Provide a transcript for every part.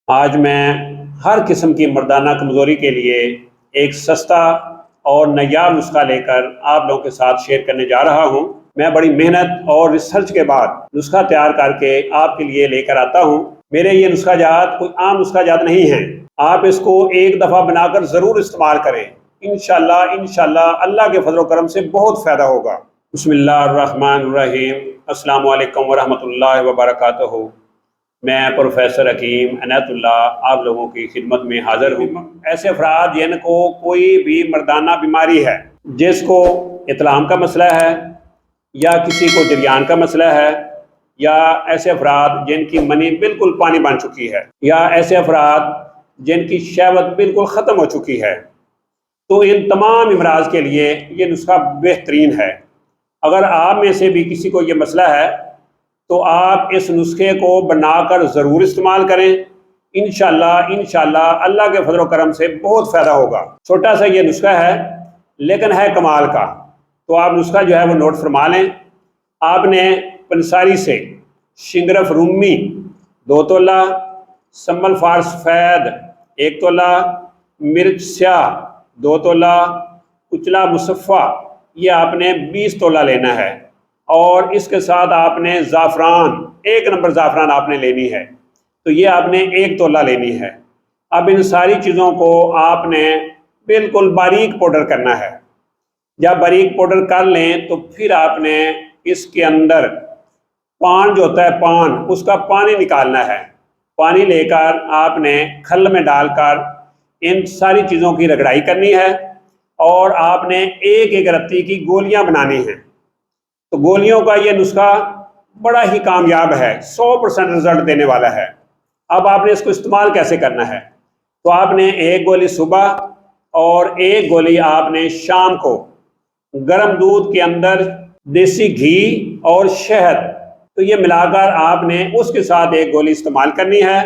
آج میں ہر قسم کی مردانہ کمزوری کے لیے ایک سستا اور نایاب نسخہ لے کر آپ لوگوں کے ساتھ شیئر کرنے جا رہا ہوں۔ میں بڑی محنت اور ریسرچ کے بعد نسخہ تیار کر کے آپ کے لیے لے کر آتا ہوں۔ میرے یہ نسخہ جات کوئی عام نسخہ جات نہیں ہیں۔ آپ اس کو ایک دفعہ بنا کر ضرور استعمال کریں۔ انشاءاللہ اللہ کے فضل و کرم سے بہت فائدہ ہوگا۔ بسم اللہ الرحمن الرحیم۔ السلام علیکم ورحمۃ اللہ وبرکاتہ۔ میں پروفیسر حکیم عنایت اللہ آپ لوگوں کی خدمت میں حاضر ہوں۔ ایسے افراد جن کو کوئی بھی مردانہ بیماری ہے، جس کو اطلام کا مسئلہ ہے یا کسی کو جریان کا مسئلہ ہے، یا ایسے افراد جن کی منی بالکل پانی بن چکی ہے، یا ایسے افراد جن کی شہوت بالکل ختم ہو چکی ہے، تو ان تمام امراض کے لیے یہ نسخہ بہترین ہے۔ اگر آپ میں سے بھی کسی کو یہ مسئلہ ہے تو آپ اس نسخے کو بنا کر ضرور استعمال کریں۔ انشاءاللہ اللہ کے فضل و کرم سے بہت فائدہ ہوگا۔ چھوٹا سا یہ نسخہ ہے لیکن ہے کمال کا، تو آپ نسخہ جو ہے وہ نوٹ فرما لیں۔ آپ نے پنساری سے شنگرف رومی 2 تولہ، سنبل فارس سفید 1 تولہ، مرچ سیاہ 2 تولہ، کچلا مصفہ یہ آپ نے 20 تولہ لینا ہے، اور اس کے ساتھ آپ نے زعفران 1 نمبر زعفران آپ نے لینی ہے، تو یہ آپ نے 1 تولہ لینی ہے۔ اب ان ساری چیزوں کو آپ نے بالکل باریک پاؤڈر کرنا ہے۔ جب باریک پاؤڈر کر لیں تو پھر آپ نے اس کے اندر پان جو ہوتا ہے پان، اس کا پانی نکالنا ہے۔ پانی لے کر آپ نے کھل میں ڈال کر ان ساری چیزوں کی رگڑائی کرنی ہے، اور آپ نے ایک رتی کی گولیاں بنانی ہیں۔ تو گولیوں کا یہ نسخہ بڑا ہی کامیاب ہے، 100% رزلٹ دینے والا ہے۔ اب آپ نے اس کو استعمال کیسے کرنا ہے؟ تو آپ نے 1 گولی صبح اور 1 گولی آپ نے شام کو گرم دودھ کے اندر دیسی گھی اور شہد، تو یہ ملا کر آپ نے اس کے ساتھ 1 گولی استعمال کرنی ہے۔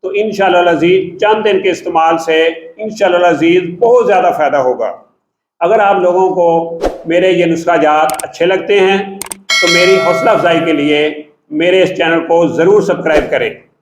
تو انشاءاللہ العزیز چند دن کے استعمال سے انشاءاللہ العزیز بہت زیادہ فائدہ ہوگا۔ اگر آپ لوگوں کو میرے یہ نسخہ جات اچھے لگتے ہیں تو میری حوصلہ افزائی کے لیے میرے اس چینل کو ضرور سبسکرائب کریں۔